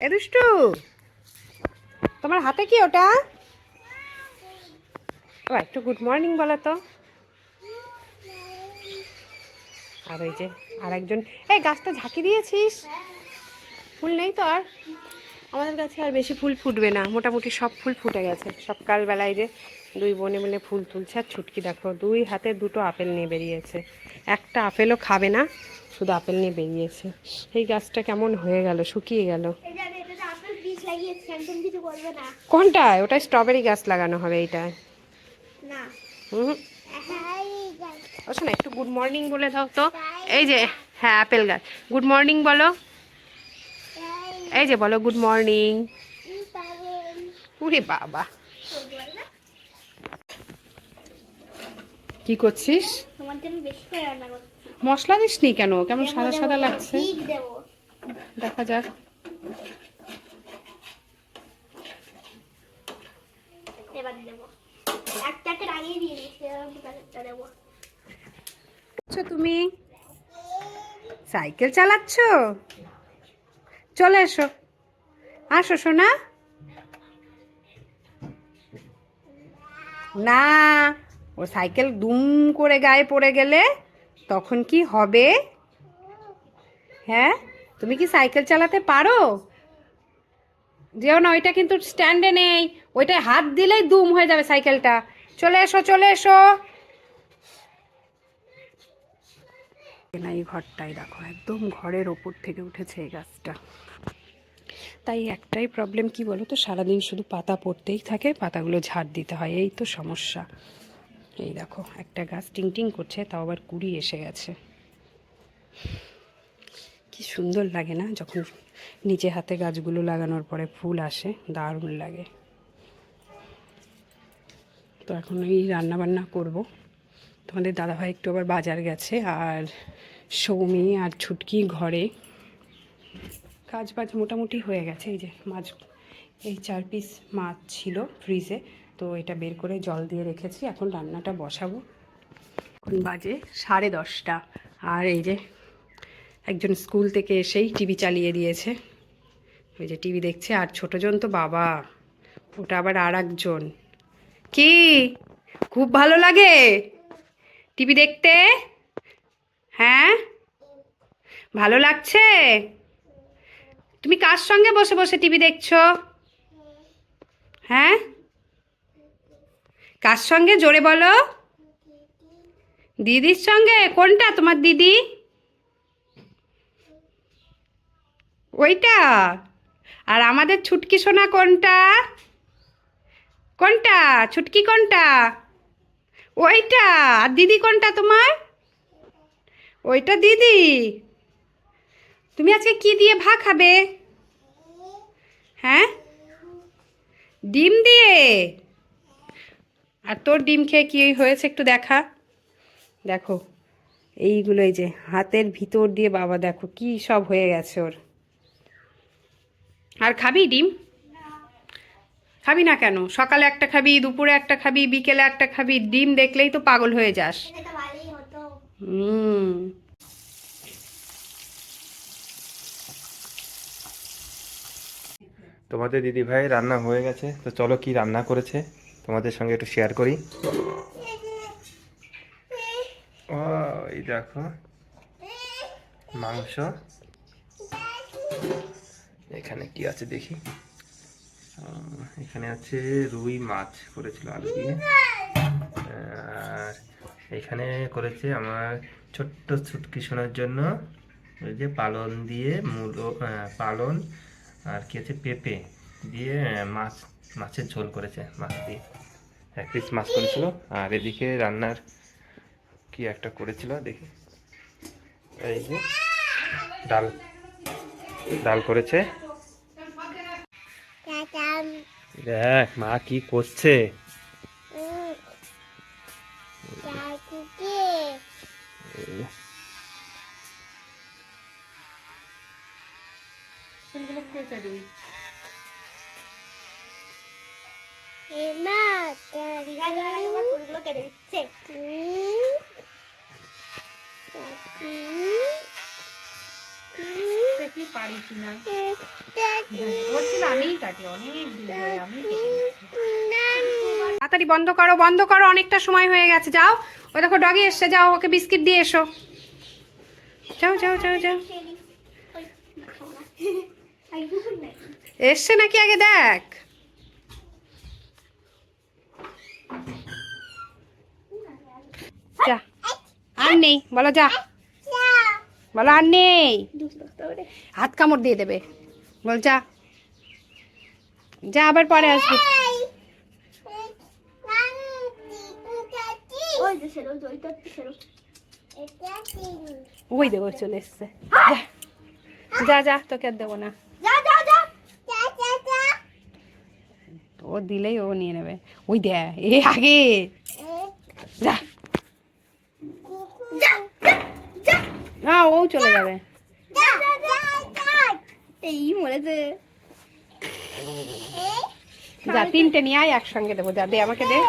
এ দুষ্টু, তোমার হাতে কি ওটা? ও একটু গুড মর্নিং বলো তো। আর ওই যে আর একজন, এই গাছটা ঝাঁকি দিয়েছিস? ফুল নেই তো আর আমাদের কাছে, আর বেশি ফুল ফুটবে না, মোটামুটি সব ফুল ফুটে গেছে। সকালবেলায় যে দুই বোনে মিলে ফুল তুলছে, আর ছুটকি দেখো দুই হাতে দুটো আপেল নিয়ে বেরিয়েছে। একটা আপেলও খাবে না, শুধু আপেল নিয়ে বেরিয়েছে। এই গাছটা কেমন হয়ে গেল, শুকিয়ে গেল। কোনটায়? ওটা স্ট্রবেরি গাছ লাগানো হবে এইটায়। হুম, ও শোনো একটু গুড মর্নিং বলে দাও তো। এই যে, হ্যাঁ আপেল গাছ, গুড মর্নিং বলো। এই যে বলো গুড মর্নিং। উরে বাবা, কি করছিস? মশলা দিসনি কেন? কেমন সাদা সাদা লাগছে। দেখা যাক। তুমি সাইকেল চালাচ্ছ? চলে এসো, আসো সোনা। না, ও সাইকেল দুম করে গায়ে পড়ে গেলে তখন কি হবে? হ্যাঁ, তুমি কি সাইকেল চালাতে পারো? যেও না, ওইটা কিন্তু স্ট্যান্ডে নেই, ওইটায় হাত দিলেই দুম হয়ে যাবে সাইকেলটা। চলে এসো, চলে এসো। না, এই ঘরটাই দেখো, একদম ঘরের ওপর থেকে উঠেছে এই গাছটা। তাই একটাই প্রবলেম কি বলো তো, সারাদিন শুধু পাতা পড়তেই থাকে, পাতাগুলো ঝাড় দিতে হয়, এই তো সমস্যা। এই দেখো একটা গাছ টিং টিং করছে, তাও আবার কুড়ি এসে গেছে। কি সুন্দর লাগে না যখন নিজে হাতে গাছগুলো লাগানোর পরে ফুল আসে, দারুণ লাগে। তো এখন এই রান্নাবান্না করব। তোমাদের দাদাভাই একটু আবার বাজার গেছে, আর সৌমি আর ছুটকি ঘরে। কাজ বাজ মোটামুটি হয়ে গেছে। এই যে মাছ, এই 4 পিস মাছ ছিল ফ্রিজে, তো এটা বের করে জল দিয়ে রেখেছি, এখন রান্নাটা বসাবো। এখন বাজে 10:30, আর এই যে একজন স্কুল থেকে এসেই টিভি চালিয়ে দিয়েছে, ওই যে টিভি দেখছে। আর ছোটজন তো বাবা, ওটা আবার আর একজন। কি খুব ভালো লাগে টিভি দেখতে? হ্যাঁ, ভালো লাগছে। তুমি কার সঙ্গে বসে বসে টিভি দেখছো? হ্যাঁ, কার সঙ্গে জোরে বলো? দিদির সঙ্গে? কোনটা তোমার দিদি? ওইটা? আর আমাদের ছুটকি সোনা কোনটা? কোনটা ছুটকি, কোনটা? ওইটা। আর দিদি কোনটা তোমার? ওইটা দিদি। তুমি আজকে কি দিয়ে ভাত খাবে? হ্যাঁ, ডিম দিয়ে? আর তোর ডিম খেয়ে কি হয়েছে একটু দেখা। দেখো এইগুলো, এই যে হাতের ভিতর দিয়ে বাবা দেখো কি সব হয়ে গেছে ওর। আর খাবি ডিম? খাবি না কেন? সকালে একটা খাবি, দুপুরে একটা খাবি, বিকেলে একটা খাবি, ডিম দেখলেই তো পাগল হয়ে যাস। হুম। তোমাদের দিদিভাই রান্না হয়ে গেছে, তো চলো কি রান্না করেছে তোমাদের সঙ্গে একটু শেয়ার করি। ও, এই দেখো মাংস। এখানে কি আছে দেখি। এখানে আছে রুই মাছ করেছিল আলু দিয়ে। আর এখানে করেছে আমার ছোট্ট ছুটকি সোনার জন্য ওই যে পালন দিয়ে মূলো, পালন আর কি আছে পেঁপে দিয়ে মাছ, মাছের ঝোল করেছে মাছ দিয়ে। 1 পিস মাছ করেছিল। আর এদিকে রান্নার কি একটা করেছিল দেখি, এই যে ডাল, ডাল করেছে। দেখ মা কি করছে। দেখি পারি কিনা। আমিই কাটি, অনেক দিন ধরে আমি তাড়াতাড়ি বন্ধ করো, বন্ধ করো, অনেকটা সময় হয়ে গেছে। যাও, ওই দেখো ডগি এসছে, যাও ওকে বিস্কিট দিয়ে এসো। যাও যাও যাও যাও। এসছে নাকি আগে দেখ। যা, আর নেই বলো, যা বলো, আর নেই। হাত কামড় দিয়ে দেবে, বল যা যা, আবার পরে আসবি। ওই দেবো, চলে এসছে। যা যা, তোকে আর দেবো না। ও দিলেই ও নিয়ে নেবে। ওই দে, এ আগে যা না, ও চলে যাবে। যা, তিনটে নিয়ে আয়, একসঙ্গে দেবো। যা, দে আমাকে দে।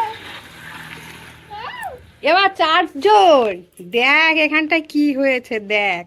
এবার 4 জন। দেখ এখানটায় কি হয়েছে, দেখ।